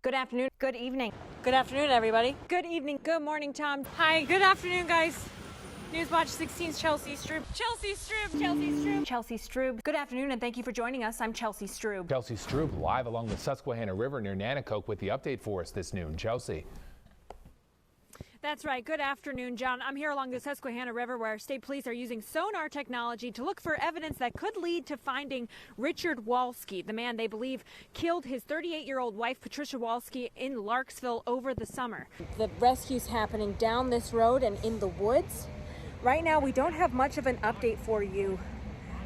Good afternoon, good evening. Good afternoon, everybody. Good evening, good morning, Tom. Hi, good afternoon, guys. Newswatch 16's Chelsea Strub. Chelsea Strub. Chelsea Strub. Chelsea Strub. Good afternoon, and thank you for joining us. I'm Chelsea Strub. Chelsea Strub live along the Susquehanna River near Nanticoke with the update for us this noon. Chelsea. That's right. Good afternoon, John. I'm here along the Susquehanna River where state police are using sonar technology to look for evidence that could lead to finding Richard Walsky, the man they believe killed his 38-year-old wife, Patricia Walsky, in Larksville over the summer. The rescue's happening down this road and in the woods. Right now, we don't have much of an update for you,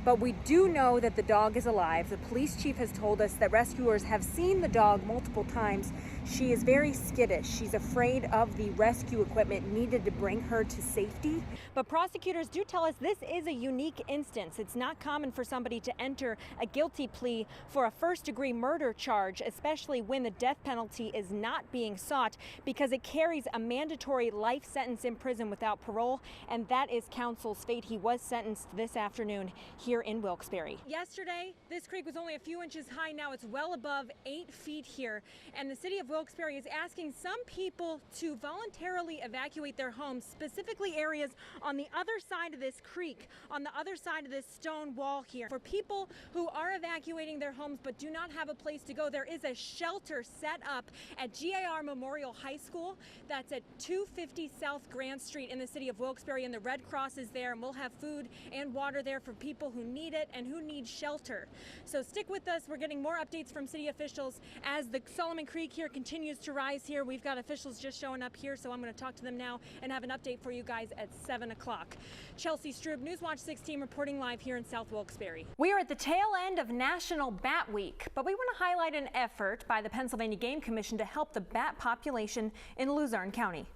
but we do know that the dog is alive. The police chief has told us that rescuers have seen the dog multiple times. She is very skittish. She's afraid of the rescue equipment needed to bring her to safety. But prosecutors do tell us this is a unique instance. It's not common for somebody to enter a guilty plea for a first-degree murder charge, especially when the death penalty is not being sought, because it carries a mandatory life sentence in prison without parole, and that is counsel's fate. He was sentenced this afternoon here in Wilkes-Barre. Yesterday, this creek was only a few inches high. Now it's well above 8 feet here, and the city of Wilkes-Barre is asking some people to voluntarily evacuate their homes, specifically areas on the other side of this creek, on the other side of this stone wall here. For people who are evacuating their homes but do not have a place to go, there is a shelter set up at GAR Memorial High School. That's at 250 South Grand Street in the city of Wilkes-Barre, and the Red Cross is there, and we'll have food and water there for people who need it and who need shelter. So stick with us. We're getting more updates from city officials as the Solomon Creek here continues to rise here. We've got officials just showing up here, so I'm going to talk to them now and have an update for you guys at 7 o'clock. Chelsea Strub, Newswatch 16, reporting live here in South Wilkes-Barre. We are at the tail end of National Bat Week, but we want to highlight an effort by the Pennsylvania Game Commission to help the bat population in Luzerne County.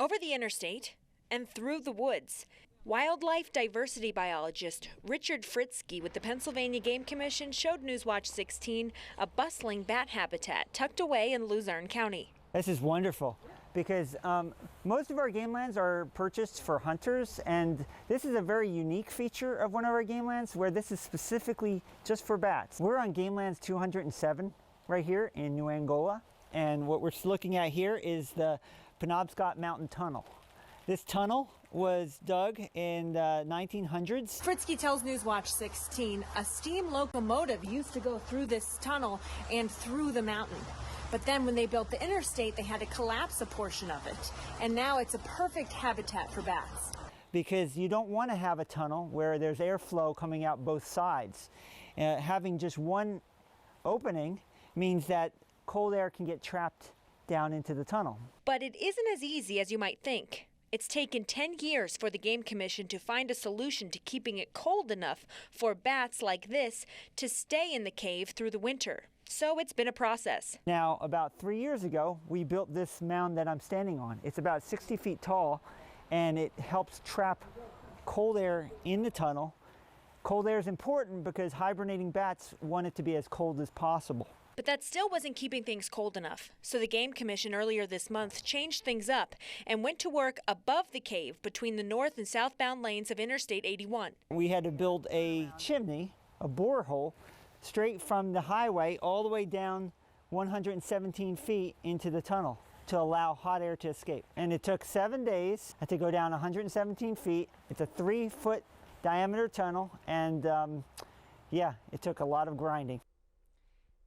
Over the interstate and through the woods, wildlife diversity biologist Richard Fritzke with the Pennsylvania Game Commission showed Newswatch 16 a bustling bat habitat tucked away in Luzerne County. This is wonderful because most of our game lands are purchased for hunters, and this is a very unique feature of one of our game lands where this is specifically just for bats. We're on game lands 207 right here in New Angola, and what we're looking at here is the Penobscot Mountain Tunnel. This tunnel was dug in the 1900s. Fritzke tells Newswatch 16 a steam locomotive used to go through this tunnel and through the mountain. But then when they built the interstate, they had to collapse a portion of it. And now it's a perfect habitat for bats. Because you don't want to have a tunnel where there's airflow coming out both sides. Having just one opening means that cold air can get trapped down into the tunnel. But it isn't as easy as you might think. It's taken 10 years for the Game Commission to find a solution to keeping it cold enough for bats like this to stay in the cave through the winter. So it's been a process. Now, about 3 years ago, we built this mound that I'm standing on. It's about 60 feet tall, and it helps trap cold air in the tunnel. Cold air is important because hibernating bats want it to be as cold as possible. But that still wasn't keeping things cold enough. So the Game Commission earlier this month changed things up and went to work above the cave between the north and southbound lanes of Interstate 81. We had to build a chimney, a borehole, straight from the highway all the way down 117 feet into the tunnel to allow hot air to escape. And it took 7 days to go down 117 feet. It's a 3-foot diameter tunnel, and yeah, it took a lot of grinding.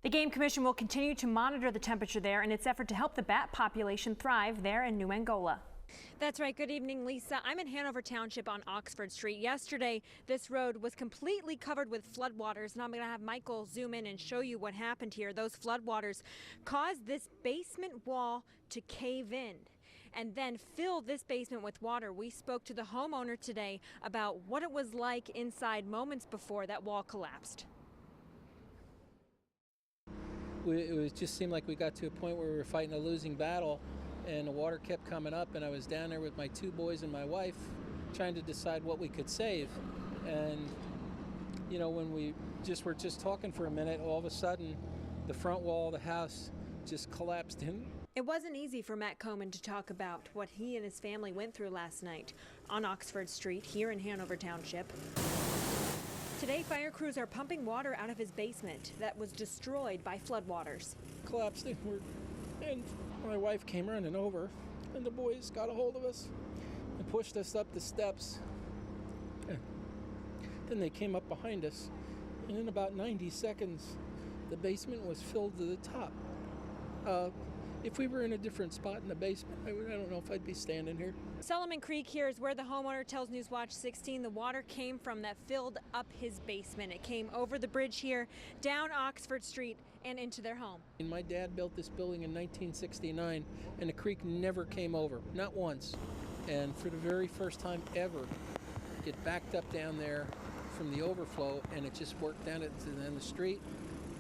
The Game Commission will continue to monitor the temperature there in its effort to help the bat population thrive there in New Angola. That's right. Good evening, Lisa. I'm in Hanover Township on Oxford Street. Yesterday, this road was completely covered with floodwaters, and I'm going to have Michael zoom in and show you what happened here. Those floodwaters caused this basement wall to cave in and then fill this basement with water. We spoke to the homeowner today about what it was like inside moments before that wall collapsed. It just seemed like we got to a point where we were fighting a losing battle, and the water kept coming up, and I was down there with my 2 boys and my wife trying to decide what we could save. And you know, when we were just talking for a minute, all of a sudden the front wall of the house just collapsed in. It wasn't easy for Matt Coman to talk about what he and his family went through last night on Oxford Street here in Hanover Township. Today, fire crews are pumping water out of his basement that was destroyed by floodwaters. Collapsed inward, and my wife came running over, and the boys got a hold of us and pushed us up the steps. Then they came up behind us, and in about 90 seconds, the basement was filled to the top. If we were in a different spot in the basement, I don't know if I'd be standing here. Solomon Creek here is where the homeowner tells Newswatch 16 the water came from that filled up his basement. It came over the bridge here, down Oxford Street, and into their home. And my dad built this building in 1969, and the creek never came over, not once. And for the very first time ever, it backed up down there from the overflow, and it just worked down the street,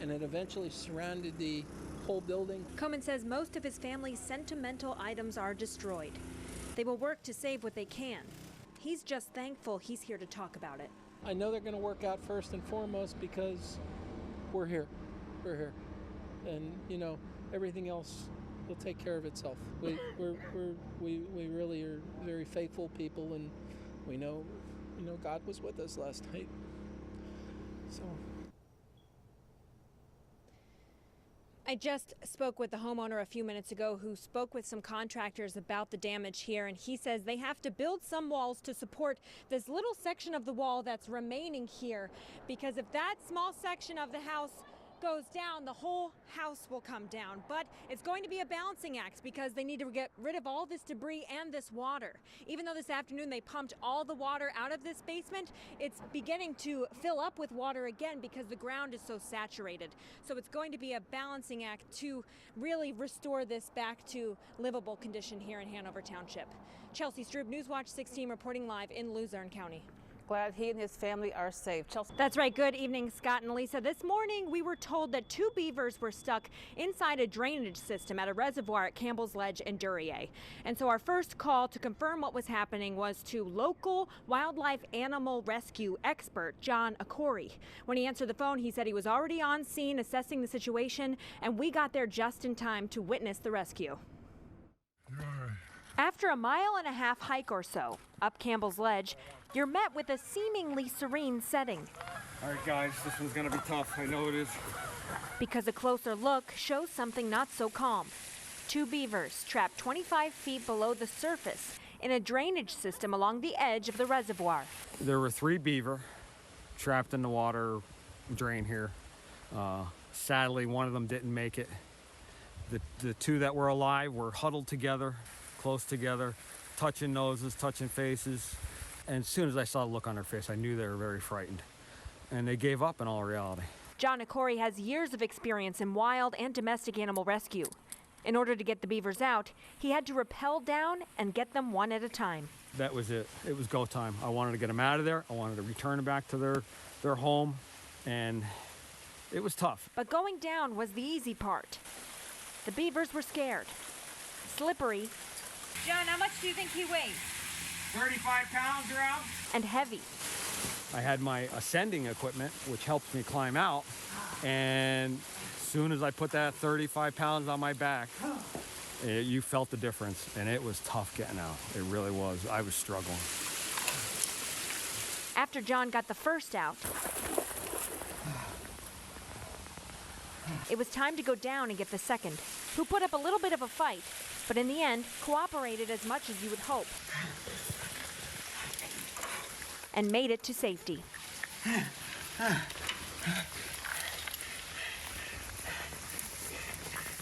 and it eventually surrounded the whole building. Komen says most of his family's sentimental items are destroyed. They will work to save what they can. He's just thankful he's here to talk about it. I know they're going to work out first and foremost because we're here. We're here. And, you know, everything else will take care of itself. We really are very faithful people, and we know, God was with us last night. So. I just spoke with the homeowner a few minutes ago who spoke with some contractors about the damage here, and he says they have to build some walls to support this little section of the wall that's remaining here, because if that small section of the house goes down, the whole house will come down. But it's going to be a balancing act because they need to get rid of all this debris and this water. Even though this afternoon they pumped all the water out of this basement, it's beginning to fill up with water again because the ground is so saturated. So it's going to be a balancing act to really restore this back to livable condition here in Hanover Township. Chelsea Strub, Newswatch 16, reporting live in Luzerne County. Glad he and his family are safe. Chelsea. That's right. Good evening, Scott and Lisa. This morning, we were told that 2 beavers were stuck inside a drainage system at a reservoir at Campbell's Ledge in Duryea. And so our first call to confirm what was happening was to local wildlife animal rescue expert John Akori. When he answered the phone, he said he was already on scene assessing the situation, and we got there just in time to witness the rescue. After a 1.5 mile hike or so up Campbell's Ledge, you're met with a seemingly serene setting. All right, guys, this one's gonna be tough. I know it is. Because a closer look shows something not so calm. 2 beavers trapped 25 feet below the surface in a drainage system along the edge of the reservoir. There were 3 beaver trapped in the water drain here. Sadly, one of them didn't make it. The 2 that were alive were huddled together, close together, touching noses, touching faces. And as soon as I saw the look on their face, I knew they were very frightened. And they gave up in all reality. John Akori has years of experience in wild and domestic animal rescue. In order to get the beavers out, he had to rappel down and get them one at a time. That was it. It was go time. I wanted to get them out of there. I wanted to return them back to their home. And it was tough. But going down was the easy part. The beavers were scared, slippery. John, how much do you think he weighs? 35 pounds around. And heavy. I had my ascending equipment, which helps me climb out. And as soon as I put that 35 pounds on my back, you felt the difference. And it was tough getting out. It really was. I was struggling. After John got the first out, it was time to go down and get the second, who put up a little bit of a fight, but in the end, cooperated as much as you would hope, and made it to safety.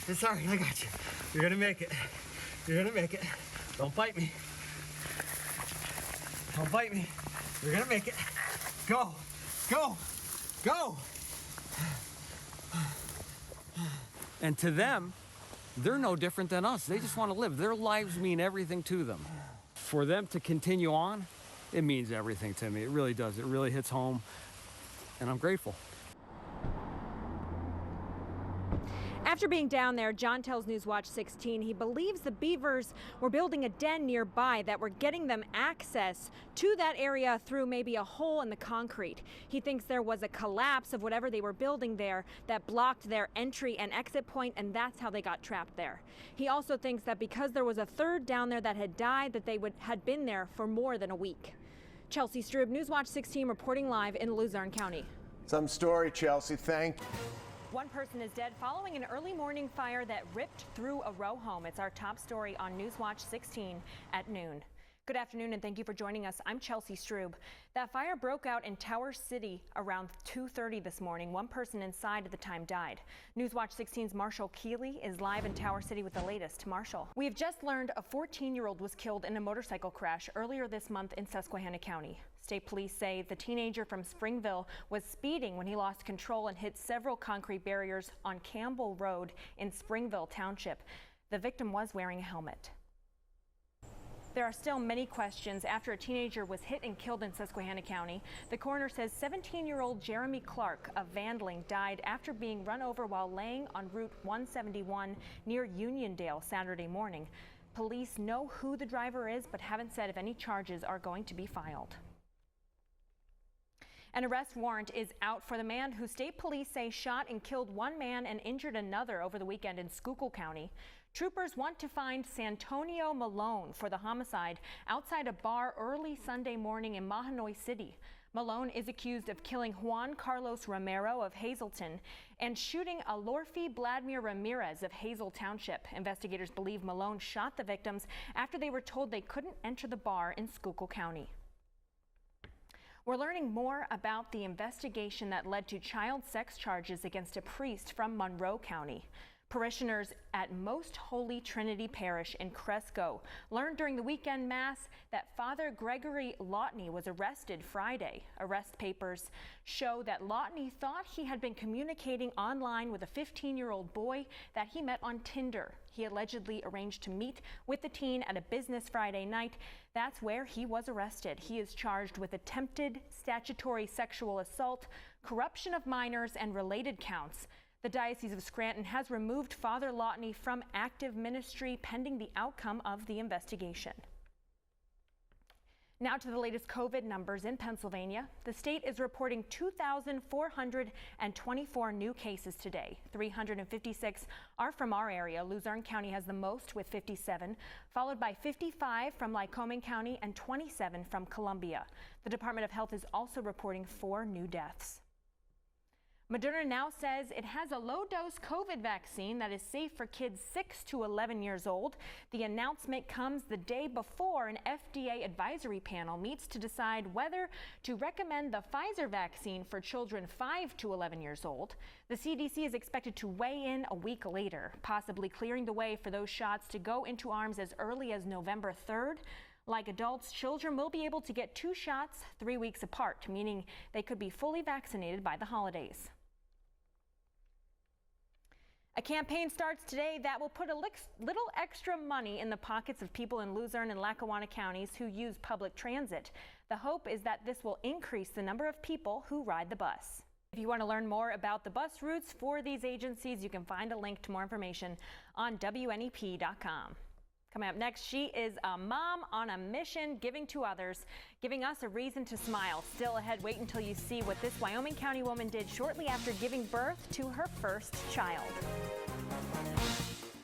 It's all right, I got you. You're gonna make it. You're gonna make it. Don't bite me. Don't bite me. You're gonna make it. Go, go, go. And to them, they're no different than us. They just want to live. Their lives mean everything to them. For them to continue on, it means everything to me. It really does. It really hits home, and I'm grateful. After being down there, John tells Newswatch 16 he believes the beavers were building a den nearby that were getting them access to that area through maybe a hole in the concrete. He thinks there was a collapse of whatever they were building there that blocked their entry and exit point, and that's how they got trapped there. He also thinks that because there was a third down there that had died, that they had been there for more than a week. Chelsea Strub, Newswatch 16, reporting live in Luzerne County. Some story, Chelsea. Thank you. One person is dead following an early morning fire that ripped through a row home. It's our top story on Newswatch 16 at noon. Good afternoon and thank you for joining us. I'm Chelsea Strub. That fire broke out in Tower City around 2:30 this morning. One person inside at the time died. Newswatch 16's Marshall Keeley is live in Tower City with the latest. Marshall. We have just learned a 14-year-old was killed in a motorcycle crash earlier this month in Susquehanna County. State police say the teenager from Springville was speeding when he lost control and hit several concrete barriers on Campbell Road in Springville Township. The victim was wearing a helmet. There are still many questions after a teenager was hit and killed in Susquehanna County. The coroner says 17-year-old Jeremy Clark of Vandling died after being run over while laying on Route 171 near Uniondale Saturday morning. Police know who the driver is, but haven't said if any charges are going to be filed. An arrest warrant is out for the man who state police say shot and killed one man and injured another over the weekend in Schuylkill County. Troopers want to find Santonio Malone for the homicide outside a bar early Sunday morning in Mahanoy City. Malone is accused of killing Juan Carlos Romero of Hazelton and shooting Alorfi Vladimir Ramirez of Hazel Township. Investigators believe Malone shot the victims after they were told they couldn't enter the bar in Schuylkill County. We're learning more about the investigation that led to child sex charges against a priest from Monroe County. Parishioners at Most Holy Trinity Parish in Cresco learned during the weekend mass that Father Gregory Lotney was arrested Friday. Arrest papers show that Lotney thought he had been communicating online with a 15-year-old boy that he met on Tinder. He allegedly arranged to meet with the teen at a business Friday night. That's where he was arrested. He is charged with attempted statutory sexual assault, corruption of minors, and related counts. The Diocese of Scranton has removed Father Lotney from active ministry pending the outcome of the investigation. Now to the latest COVID numbers in Pennsylvania. The state is reporting 2,424 new cases today. 356 are from our area. Luzerne County has the most with 57, followed by 55 from Lycoming County and 27 from Columbia. The Department of Health is also reporting 4 new deaths. Moderna now says it has a low-dose COVID vaccine that is safe for kids 6 to 11 years old. The announcement comes the day before an FDA advisory panel meets to decide whether to recommend the Pfizer vaccine for children 5 to 11 years old. The CDC is expected to weigh in a week later, possibly clearing the way for those shots to go into arms as early as November 3rd. Like adults, children will be able to get 2 shots 3 weeks apart, meaning they could be fully vaccinated by the holidays. A campaign starts today that will put a little extra money in the pockets of people in Luzerne and Lackawanna counties who use public transit. The hope is that this will increase the number of people who ride the bus. If you want to learn more about the bus routes for these agencies, you can find a link to more information on WNEP.com. Coming up next, she is a mom on a mission, giving to others, giving us a reason to smile. Still ahead, wait until you see what this Wyoming County woman did shortly after giving birth to her first child.